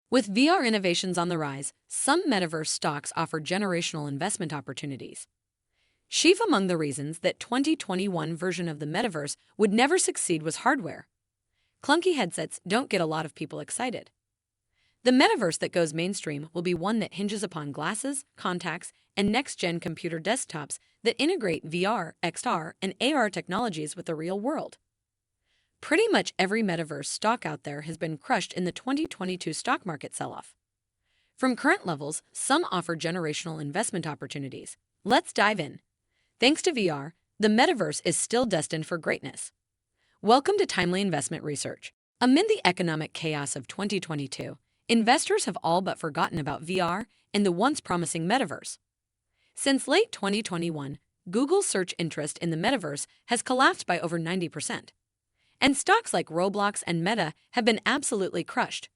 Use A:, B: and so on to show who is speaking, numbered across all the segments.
A: With VR innovations on the rise, some metaverse stocks offer generational investment opportunities. Chief among the reasons that 2021 version of the metaverse would never succeed was hardware. Clunky headsets don't get a lot of people excited. The metaverse that goes mainstream will be one that hinges upon glasses, contacts, and next-gen computer desktops that integrate VR, XR, and AR technologies with the real world. Pretty much every metaverse stock out there has been crushed in the 2022 stock market sell-off. From current levels, some offer generational investment opportunities. Let's dive in. Thanks to VR, the metaverse is still destined for greatness. Welcome to Timely Investment Research. Amid the economic chaos of 2022, investors have all but forgotten about VR and the once promising metaverse. Since late 2021, Google's search interest in the metaverse has collapsed by over 90%. And stocks like Roblox and Meta have been absolutely crushed.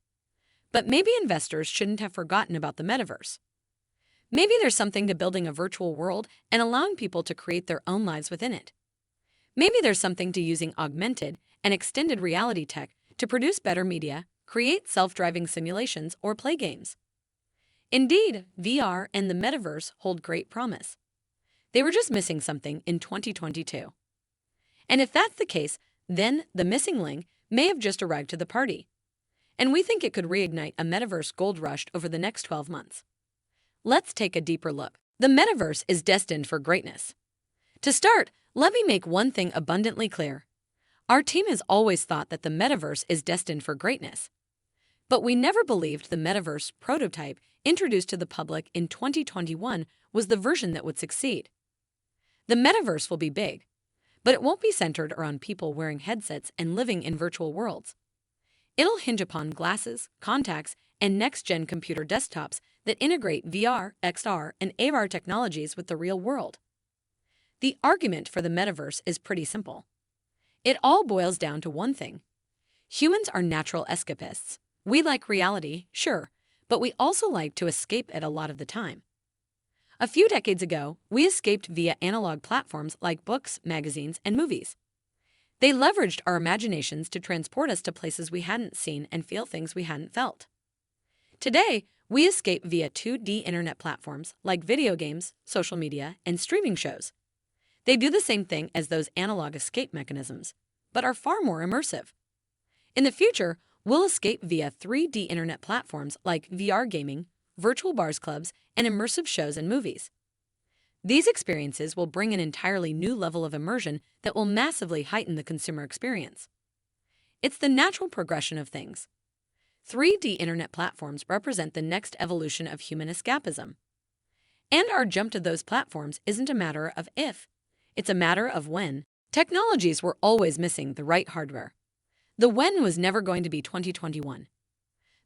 A: But maybe investors shouldn't have forgotten about the metaverse. Maybe there's something to building a virtual world and allowing people to create their own lives within it. Maybe there's something to using augmented and extended reality tech to produce better media, create self-driving simulations, or play games. Indeed, VR and the metaverse hold great promise. They were just missing something in 2022. And if that's the case, then the missing link may have just arrived to the party. And we think it could reignite a metaverse gold rush over the next 12 months. Let's take a deeper look. The metaverse is destined for greatness. To start, let me make one thing abundantly clear. Our team has always thought that the metaverse is destined for greatness. But we never believed the metaverse prototype introduced to the public in 2021 was the version that would succeed. The metaverse will be big, but it won't be centered around people wearing headsets and living in virtual worlds. It'll hinge upon glasses, contacts, and next-gen computer desktops that integrate VR, XR, and AR technologies with the real world. The argument for the metaverse is pretty simple. It all boils down to one thing. Humans are natural escapists. We like reality, sure, but we also like to escape it a lot of the time. A few decades ago, we escaped via analog platforms like books, magazines, and movies. They leveraged our imaginations to transport us to places we hadn't seen and feel things we hadn't felt. Today, we escape via 2D internet platforms like video games, social media, and streaming shows. They do the same thing as those analog escape mechanisms, but are far more immersive. In the future, we'll escape via 3D internet platforms like VR gaming, virtual bars clubs, and immersive shows and movies. These experiences will bring an entirely new level of immersion that will massively heighten the consumer experience. It's the natural progression of things. 3D internet platforms represent the next evolution of human escapism. And our jump to those platforms isn't a matter of if, it's a matter of when. Technologies were always missing the right hardware. The when was never going to be 2021.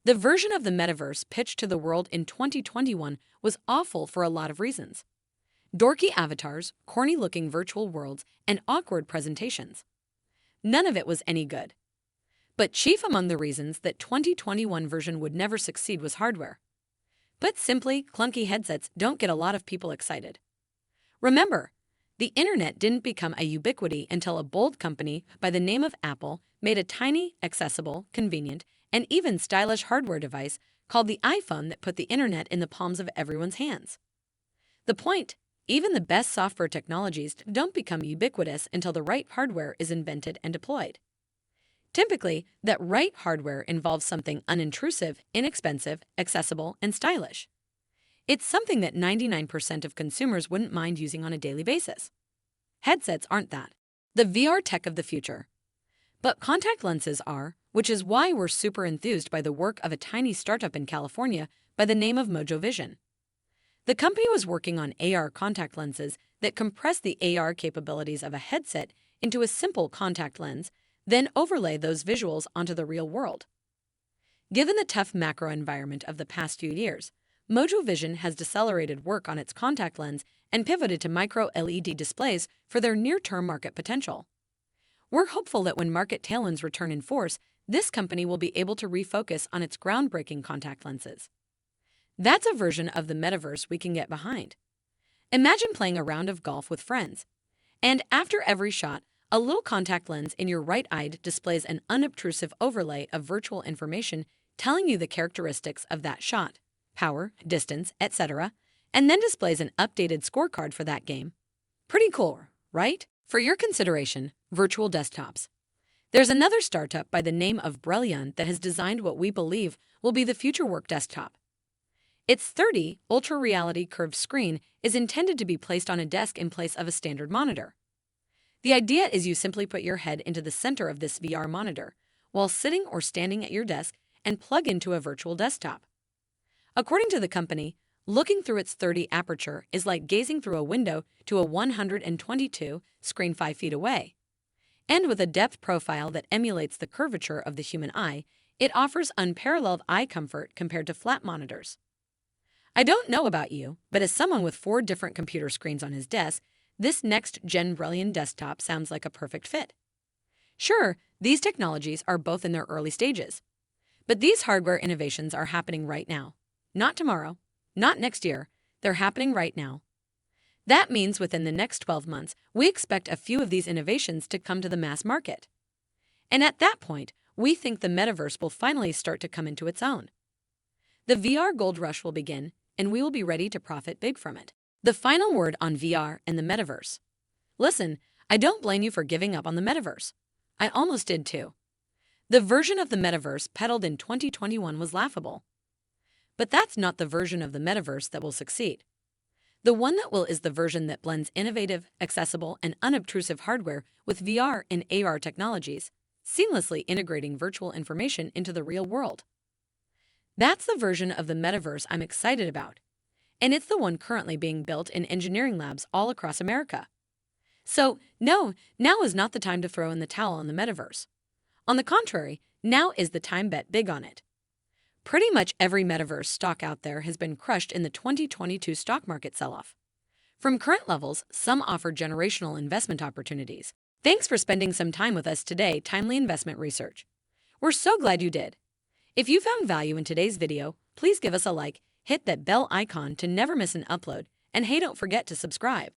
A: The version of the metaverse pitched to the world in 2021 was awful for a lot of reasons. Dorky avatars, corny-looking virtual worlds, and awkward presentations. None of it was any good. But chief among the reasons that 2021 version would never succeed was hardware. Put simply, clunky headsets don't get a lot of people excited. Remember, the internet didn't become a ubiquity until a bold company by the name of Apple made a tiny, accessible, convenient, and even stylish hardware device called the iPhone that put the internet in the palms of everyone's hands. The point, even the best software technologies don't become ubiquitous until the right hardware is invented and deployed. Typically, that right hardware involves something unintrusive, inexpensive, accessible, and stylish. It's something that 99% of consumers wouldn't mind using on a daily basis. Headsets aren't that. The VR tech of the future. But contact lenses are, which is why we're super enthused by the work of a tiny startup in California by the name of Mojo Vision. The company was working on AR contact lenses that compress the AR capabilities of a headset into a simple contact lens, then overlay those visuals onto the real world. Given the tough macro environment of the past few years, Mojo Vision has decelerated work on its contact lens and pivoted to micro LED displays for their near-term market potential. We're hopeful that when market tailwinds return in force, this company will be able to refocus on its groundbreaking contact lenses. That's a version of the metaverse we can get behind. Imagine playing a round of golf with friends, and after every shot, a little contact lens in your right eye displays an unobtrusive overlay of virtual information telling you the characteristics of that shot, power, distance, etc., and then displays an updated scorecard for that game. Pretty cool, right? For your consideration, virtual desktops. There's another startup by the name of Brilliant that has designed what we believe will be the future work desktop. Its 30 Ultra Reality curved screen is intended to be placed on a desk in place of a standard monitor. The idea is you simply put your head into the center of this VR monitor while sitting or standing at your desk and plug into a virtual desktop. According to the company, looking through its 30 aperture is like gazing through a window to a 122 screen 5 feet away. And with a depth profile that emulates the curvature of the human eye, it offers unparalleled eye comfort compared to flat monitors. I don't know about you, but as someone with 4 different computer screens on his desk, this next-gen Brilliant desktop sounds like a perfect fit. Sure, these technologies are both in their early stages, but these hardware innovations are happening right now. Not tomorrow, not next year, they're happening right now. That means within the next 12 months, we expect a few of these innovations to come to the mass market. And at that point, we think the metaverse will finally start to come into its own. The VR gold rush will begin, and we will be ready to profit big from it. The final word on VR and the metaverse. Listen, I don't blame you for giving up on the metaverse. I almost did too. The version of the metaverse peddled in 2021 was laughable. But that's not the version of the metaverse that will succeed. The one that will is the version that blends innovative, accessible, and unobtrusive hardware with VR and AR technologies, seamlessly integrating virtual information into the real world. That's the version of the metaverse I'm excited about, and it's the one currently being built in engineering labs all across America. So, no, now is not the time to throw in the towel on the metaverse. On the contrary, now is the time bet big on it. Pretty much every metaverse stock out there has been crushed in the 2022 stock market sell-off. From current levels, some offer generational investment opportunities. Thanks for spending some time with us today, Timely Investment Research. We're so glad you did. If you found value in today's video, please give us a like, hit that bell icon to never miss an upload, and hey, don't forget to subscribe.